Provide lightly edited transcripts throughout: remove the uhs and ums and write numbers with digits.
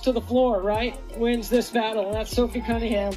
to the floor, right, wins this battle. That's Sophie Cunningham.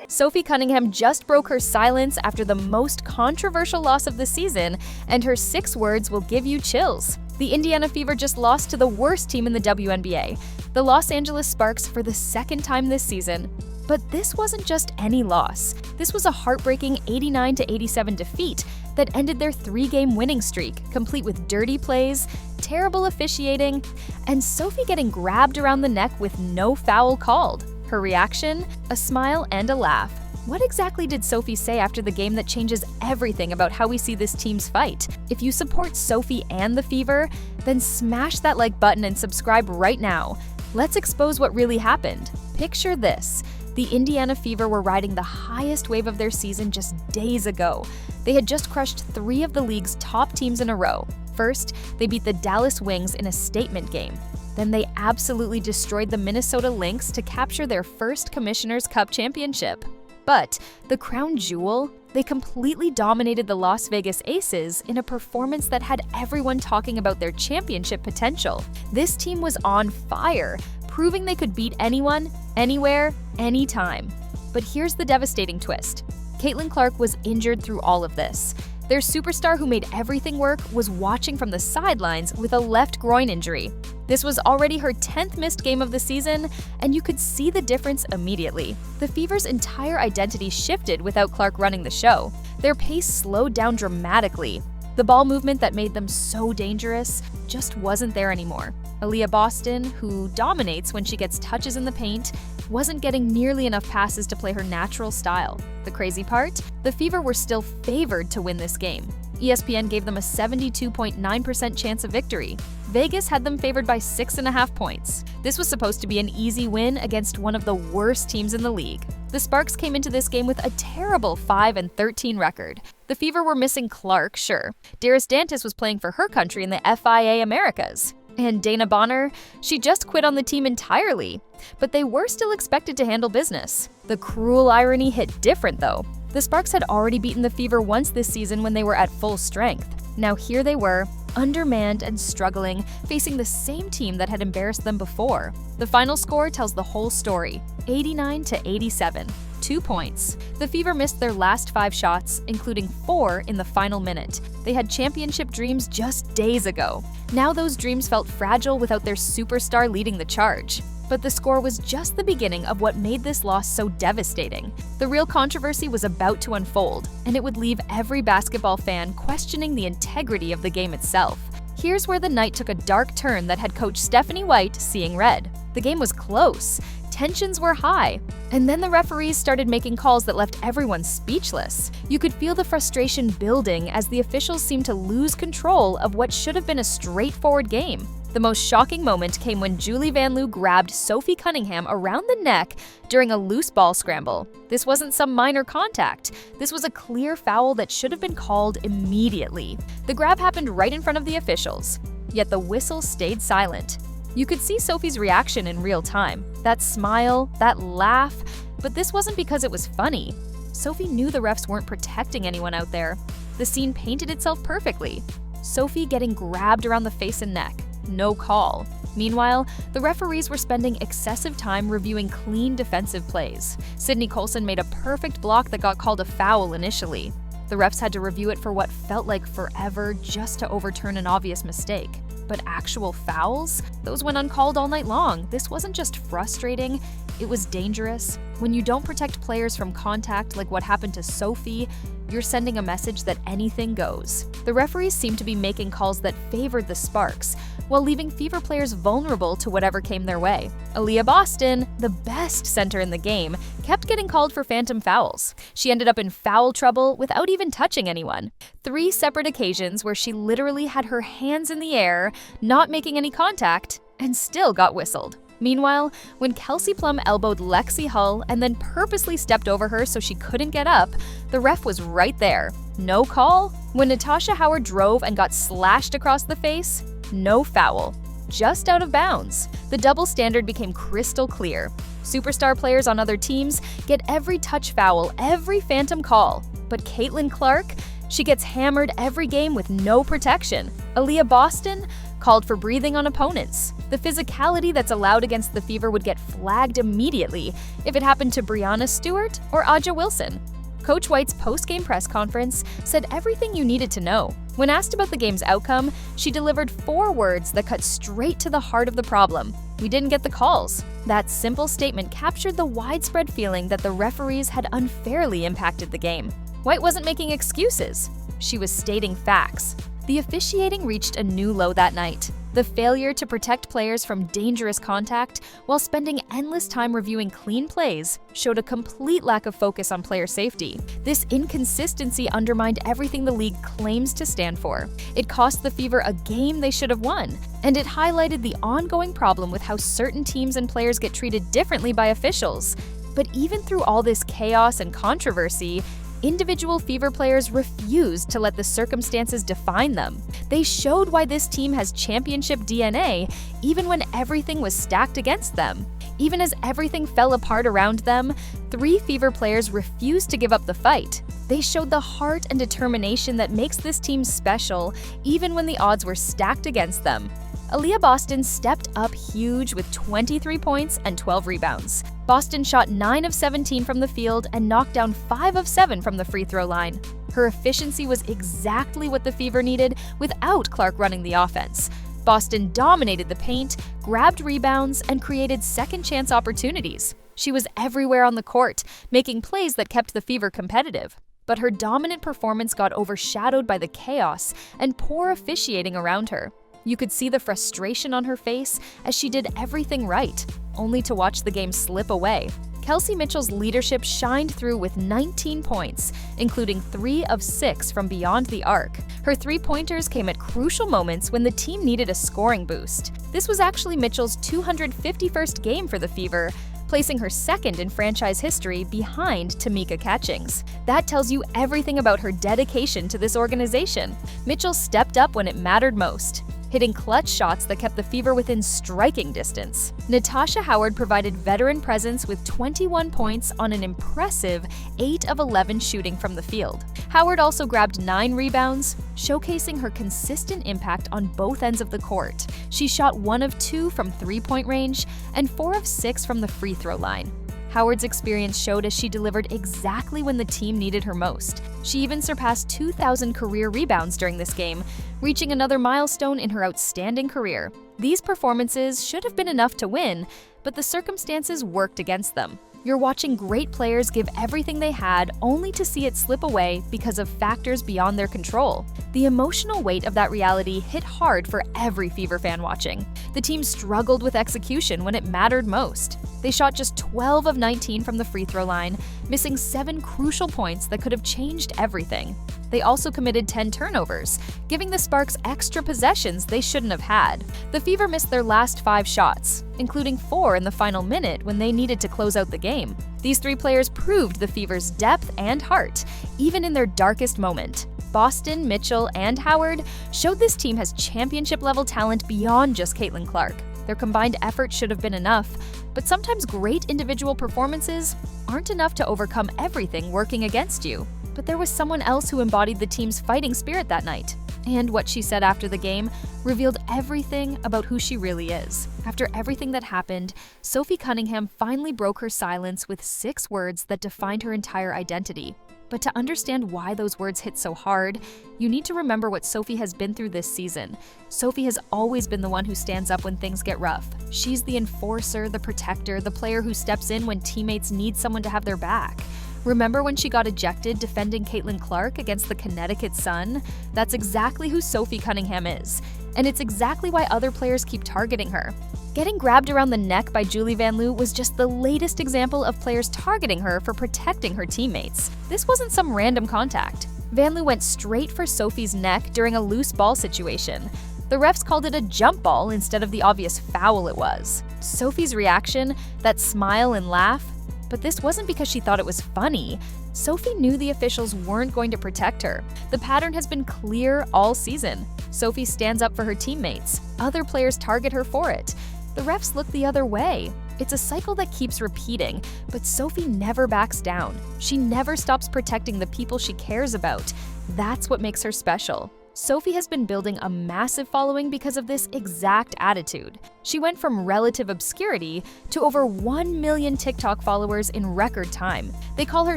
Sophie Cunningham just broke her silence after the most controversial loss of the season, and her 6 words will give you chills. The Indiana Fever just lost to the worst team in the WNBA, the Los Angeles Sparks, for the 2nd time this season. But this wasn't just any loss. This was a heartbreaking 89-87 defeat that ended their 3-game winning streak, complete with dirty plays, terrible officiating, and Sophie getting grabbed around the neck with no foul called. Her reaction? A smile and a laugh. What exactly did Sophie say after the game that changes everything about how we see this team's fight? If you support Sophie and the Fever, then smash that like button and subscribe right now. Let's expose what really happened. Picture this. The Indiana Fever were riding the highest wave of their season just days ago. They had just crushed 3 of the league's top teams in a row. First, they beat the Dallas Wings in a statement game. Then they absolutely destroyed the Minnesota Lynx to capture their first Commissioner's Cup championship. But the crown jewel, they completely dominated the Las Vegas Aces in a performance that had everyone talking about their championship potential. This team was on fire, proving they could beat anyone, anywhere, anytime. But here's the devastating twist. Caitlin Clark was injured through all of this. Their superstar who made everything work was watching from the sidelines with a left groin injury. This was already her 10th missed game of the season, and you could see the difference immediately. The Fever's entire identity shifted without Clark running the show. Their pace slowed down dramatically. The ball movement that made them so dangerous just wasn't there anymore. Aaliyah Boston, who dominates when she gets touches in the paint, wasn't getting nearly enough passes to play her natural style. The crazy part? The Fever were still favored to win this game. ESPN gave them a 72.9% chance of victory. Vegas had them favored by 6.5 points. This was supposed to be an easy win against one of the worst teams in the league. The Sparks came into this game with a terrible 5-13 record. The Fever were missing Clark, sure. Darius Dantas was playing for her country in the FIA Americas. And Dana Bonner, she just quit on the team entirely. But they were still expected to handle business. The cruel irony hit different, though. The Sparks had already beaten the Fever once this season when they were at full strength. Now here they were, undermanned and struggling, facing the same team that had embarrassed them before. The final score tells the whole story, 89-87. 2 points. The Fever missed their last 5 shots, including 4 in the final minute. They had championship dreams just days ago. Now those dreams felt fragile without their superstar leading the charge. But the score was just the beginning of what made this loss so devastating. The real controversy was about to unfold, and it would leave every basketball fan questioning the integrity of the game itself. Here's where the night took a dark turn that had Coach Stephanie White seeing red. The game was close. Tensions were high, and then the referees started making calls that left everyone speechless. You could feel the frustration building as the officials seemed to lose control of what should have been a straightforward game. The most shocking moment came when Julie Van Loo grabbed Sophie Cunningham around the neck during a loose ball scramble. This wasn't some minor contact. This was a clear foul that should have been called immediately. The grab happened right in front of the officials, yet the whistle stayed silent. You could see Sophie's reaction in real time. That smile, that laugh, but this wasn't because it was funny. Sophie knew the refs weren't protecting anyone out there. The scene painted itself perfectly. Sophie getting grabbed around the face and neck. No call. Meanwhile, the referees were spending excessive time reviewing clean defensive plays. Sydney Colson made a perfect block that got called a foul initially. The refs had to review it for what felt like forever just to overturn an obvious mistake. But actual fouls? Those went uncalled all night long. This wasn't just frustrating, it was dangerous. When you don't protect players from contact like what happened to Sophie, you're sending a message that anything goes. The referees seemed to be making calls that favored the Sparks, while leaving Fever players vulnerable to whatever came their way. Aaliyah Boston, the best center in the game, kept getting called for phantom fouls. She ended up in foul trouble without even touching anyone. 3 separate occasions where she literally had her hands in the air, not making any contact, and still got whistled. Meanwhile, when Kelsey Plum elbowed Lexi Hull and then purposely stepped over her so she couldn't get up, the ref was right there. No call. When Natasha Howard drove and got slashed across the face, no foul. Just out of bounds. The double standard became crystal clear. Superstar players on other teams get every touch foul, every phantom call. But Caitlin Clark, she gets hammered every game with no protection. Aaliyah Boston, called for breathing on opponents. The physicality that's allowed against the Fever would get flagged immediately if it happened to Brianna Stewart or Aja Wilson. Coach White's post-game press conference said everything you needed to know. When asked about the game's outcome, she delivered 4 words that cut straight to the heart of the problem. "We didn't get the calls." That simple statement captured the widespread feeling that the referees had unfairly impacted the game. White wasn't making excuses. She was stating facts. The officiating reached a new low that night. The failure to protect players from dangerous contact while spending endless time reviewing clean plays showed a complete lack of focus on player safety. This inconsistency undermined everything the league claims to stand for. It cost the Fever a game they should have won, and it highlighted the ongoing problem with how certain teams and players get treated differently by officials. But even through all this chaos and controversy, individual Fever players refused to let the circumstances define them. They showed why this team has championship DNA, even when everything was stacked against them. Even as everything fell apart around them, 3 Fever players refused to give up the fight. They showed the heart and determination that makes this team special, even when the odds were stacked against them. Aaliyah Boston stepped up huge with 23 points and 12 rebounds. Boston shot 9 of 17 from the field and knocked down 5 of 7 from the free throw line. Her efficiency was exactly what the Fever needed without Clark running the offense. Boston dominated the paint, grabbed rebounds, and created second-chance opportunities. She was everywhere on the court, making plays that kept the Fever competitive. But her dominant performance got overshadowed by the chaos and poor officiating around her. You could see the frustration on her face as she did everything right, only to watch the game slip away. Kelsey Mitchell's leadership shined through with 19 points, including 3 of 6 from beyond the arc. Her 3-pointers came at crucial moments when the team needed a scoring boost. This was actually Mitchell's 251st game for the Fever, placing her second in franchise history behind Tamika Catchings. That tells you everything about her dedication to this organization. Mitchell stepped up when it mattered most, hitting clutch shots that kept the Fever within striking distance. Natasha Howard provided veteran presence with 21 points on an impressive 8 of 11 shooting from the field. Howard also grabbed 9 rebounds, showcasing her consistent impact on both ends of the court. She shot 1 of 2 from 3-point range and 4 of 6 from the free throw line. Howard's experience showed as she delivered exactly when the team needed her most. She even surpassed 2,000 career rebounds during this game, reaching another milestone in her outstanding career. These performances should have been enough to win, but the circumstances worked against them. You're watching great players give everything they had only to see it slip away because of factors beyond their control. The emotional weight of that reality hit hard for every Fever fan watching. The team struggled with execution when it mattered most. They shot just 12 of 19 from the free throw line, missing 7 crucial points that could have changed everything. They also committed 10 turnovers, giving the Sparks extra possessions they shouldn't have had. The Fever missed their last 5 shots, including 4 in the final minute when they needed to close out the game. These 3 players proved the Fever's depth and heart, even in their darkest moment. Boston, Mitchell, and Howard showed this team has championship-level talent beyond just Caitlin Clark. Their combined effort should have been enough, but sometimes great individual performances aren't enough to overcome everything working against you. But there was someone else who embodied the team's fighting spirit that night. And what she said after the game revealed everything about who she really is. After everything that happened, Sophie Cunningham finally broke her silence with 6 words that defined her entire identity. But to understand why those words hit so hard, you need to remember what Sophie has been through this season. Sophie has always been the one who stands up when things get rough. She's the enforcer, the protector, the player who steps in when teammates need someone to have their back. Remember when she got ejected defending Caitlin Clark against the Connecticut Sun? That's exactly who Sophie Cunningham is. And it's exactly why other players keep targeting her. Getting grabbed around the neck by Julie Van Loo was just the latest example of players targeting her for protecting her teammates. This wasn't some random contact. Van Loo went straight for Sophie's neck during a loose ball situation. The refs called it a jump ball instead of the obvious foul it was. Sophie's reaction, that smile and laugh, but this wasn't because she thought it was funny. Sophie knew the officials weren't going to protect her. The pattern has been clear all season. Sophie stands up for her teammates. Other players target her for it. The refs look the other way. It's a cycle that keeps repeating, but Sophie never backs down. She never stops protecting the people she cares about. That's what makes her special. Sophie has been building a massive following because of this exact attitude. She went from relative obscurity to over 1 million TikTok followers in record time. They call her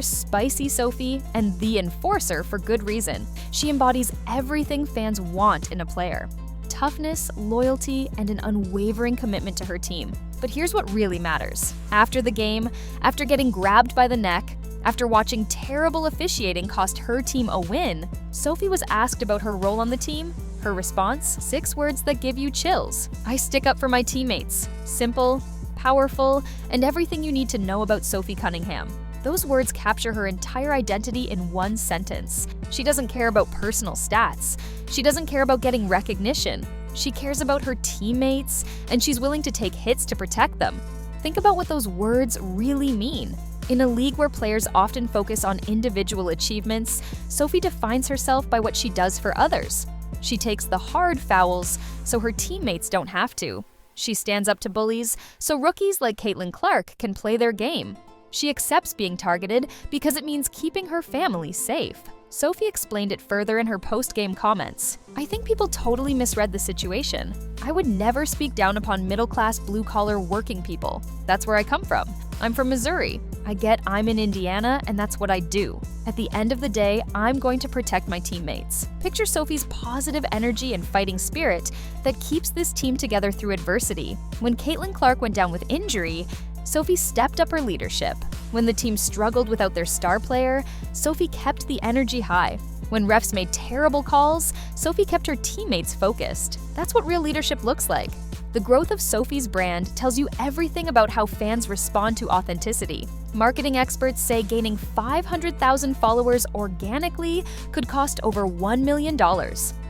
Spicy Sophie and the Enforcer for good reason. She embodies everything fans want in a player: toughness, loyalty, and an unwavering commitment to her team. But here's what really matters. After the game, after getting grabbed by the neck, after watching terrible officiating cost her team a win, Sophie was asked about her role on the team. Her response: 6 words that give you chills. I stick up for my teammates. Simple, powerful, and everything you need to know about Sophie Cunningham. Those words capture her entire identity in one sentence. She doesn't care about personal stats. She doesn't care about getting recognition. She cares about her teammates, and she's willing to take hits to protect them. Think about what those words really mean. In a league where players often focus on individual achievements, Sophie defines herself by what she does for others. She takes the hard fouls so her teammates don't have to. She stands up to bullies so rookies like Caitlin Clark can play their game. She accepts being targeted because it means keeping her family safe. Sophie explained it further in her post-game comments. I think people totally misread the situation. I would never speak down upon middle-class, blue-collar working people. That's where I come from. I'm from Missouri. I get I'm in Indiana, and that's what I do. At the end of the day, I'm going to protect my teammates. Picture Sophie's positive energy and fighting spirit that keeps this team together through adversity. When Caitlin Clark went down with injury, Sophie stepped up her leadership. When the team struggled without their star player, Sophie kept the energy high. When refs made terrible calls, Sophie kept her teammates focused. That's what real leadership looks like. The growth of Sophie's brand tells you everything about how fans respond to authenticity. Marketing experts say gaining 500,000 followers organically could cost over $1 million.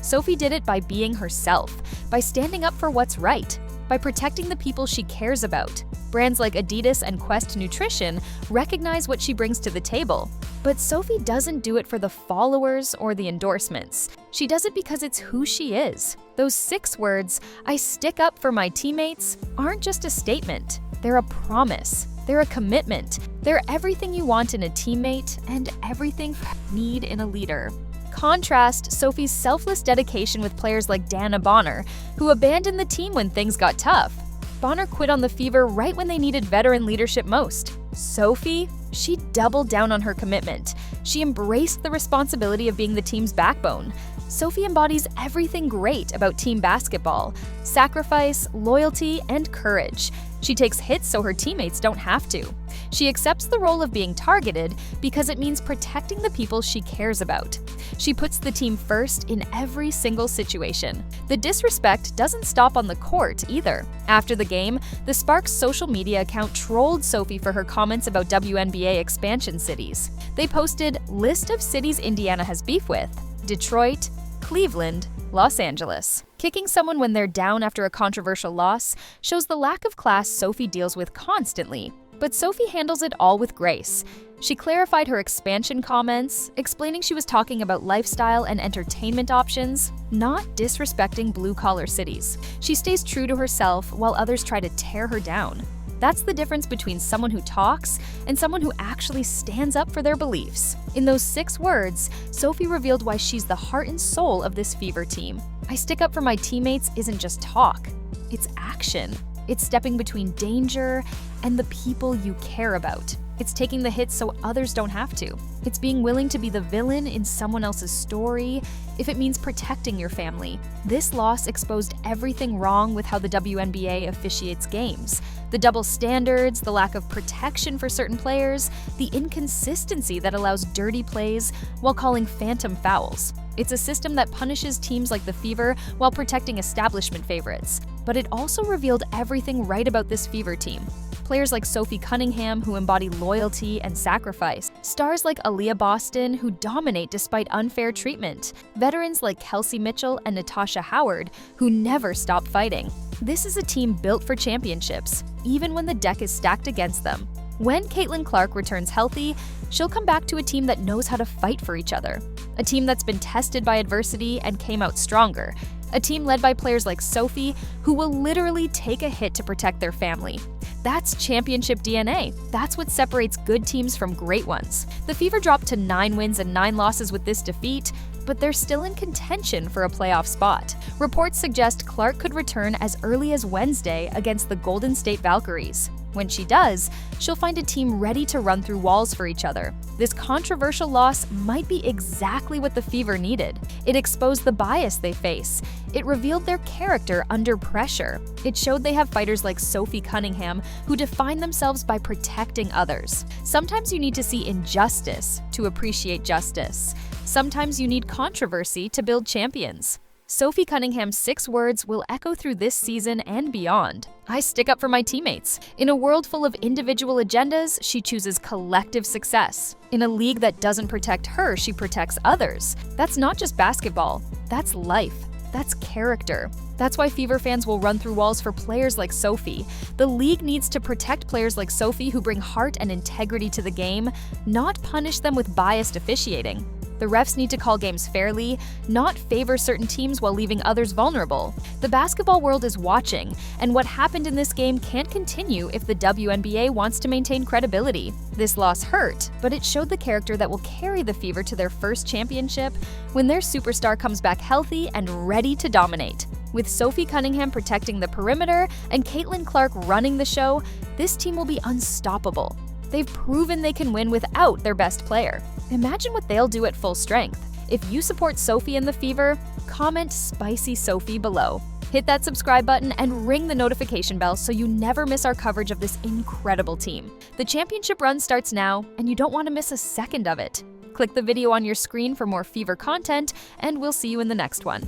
Sophie did it by being herself, by standing up for what's right, by protecting the people she cares about. Brands like Adidas and Quest Nutrition recognize what she brings to the table. But Sophie doesn't do it for the followers or the endorsements. She does it because it's who she is. Those 6 words, I stick up for my teammates, aren't just a statement. They're a promise. They're a commitment. They're everything you want in a teammate and everything you need in a leader. Contrast Sophie's selfless dedication with players like Dana Bonner, who abandoned the team when things got tough. Bonner quit on the Fever right when they needed veteran leadership most. Sophie, she doubled down on her commitment. She embraced the responsibility of being the team's backbone. Sophie embodies everything great about team basketball: sacrifice, loyalty, and courage. She takes hits so her teammates don't have to. She accepts the role of being targeted because it means protecting the people she cares about. She puts the team first in every single situation. The disrespect doesn't stop on the court either. After the game, the Sparks social media account trolled Sophie for her comments about WNBA expansion cities. They posted, "List of cities Indiana has beef with: Detroit, Cleveland, Los Angeles." Kicking someone when they're down after a controversial loss shows the lack of class Sophie deals with constantly. But Sophie handles it all with grace. She clarified her expansion comments, explaining she was talking about lifestyle and entertainment options, not disrespecting blue-collar cities. She stays true to herself while others try to tear her down. That's the difference between someone who talks and someone who actually stands up for their beliefs. In those 6 words, Sophie revealed why she's the heart and soul of this Fever team. I stick up for my teammates isn't just talk, it's action. It's stepping between danger and the people you care about. It's taking the hits so others don't have to. It's being willing to be the villain in someone else's story if it means protecting your family. This loss exposed everything wrong with how the WNBA officiates games. The double standards, the lack of protection for certain players, the inconsistency that allows dirty plays while calling phantom fouls. It's a system that punishes teams like the Fever while protecting establishment favorites. But it also revealed everything right about this Fever team. Players like Sophie Cunningham, who embody loyalty and sacrifice. Stars like Aaliyah Boston, who dominate despite unfair treatment. Veterans like Kelsey Mitchell and Natasha Howard, who never stop fighting. This is a team built for championships, even when the deck is stacked against them. When Caitlin Clark returns healthy, she'll come back to a team that knows how to fight for each other. A team that's been tested by adversity and came out stronger. A team led by players like Sophie, who will literally take a hit to protect their family. That's championship DNA. That's what separates good teams from great ones. The Fever dropped to 9 wins and 9 losses with this defeat, but they're still in contention for a playoff spot. Reports suggest Clark could return as early as Wednesday against the Golden State Valkyries. When she does, she'll find a team ready to run through walls for each other. This controversial loss might be exactly what the Fever needed. It exposed the bias they face. It revealed their character under pressure. It showed they have fighters like Sophie Cunningham who define themselves by protecting others. Sometimes you need to see injustice to appreciate justice. Sometimes you need controversy to build champions. Sophie Cunningham's 6 words will echo through this season and beyond. I stick up for my teammates. In a world full of individual agendas, she chooses collective success. In a league that doesn't protect her, she protects others. That's not just basketball. That's life. That's character. That's why Fever fans will run through walls for players like Sophie. The league needs to protect players like Sophie who bring heart and integrity to the game, not punish them with biased officiating. The refs need to call games fairly, not favor certain teams while leaving others vulnerable. The basketball world is watching, and what happened in this game can't continue if the WNBA wants to maintain credibility. This loss hurt, but it showed the character that will carry the Fever to their first championship when their superstar comes back healthy and ready to dominate. With Sophie Cunningham protecting the perimeter and Caitlin Clark running the show, this team will be unstoppable. They've proven they can win without their best player. Imagine what they'll do at full strength. If you support Sophie and the Fever, comment Spicy Sophie below. Hit that subscribe button and ring the notification bell so you never miss our coverage of this incredible team. The championship run starts now, and you don't want to miss a second of it. Click the video on your screen for more Fever content, and we'll see you in the next one.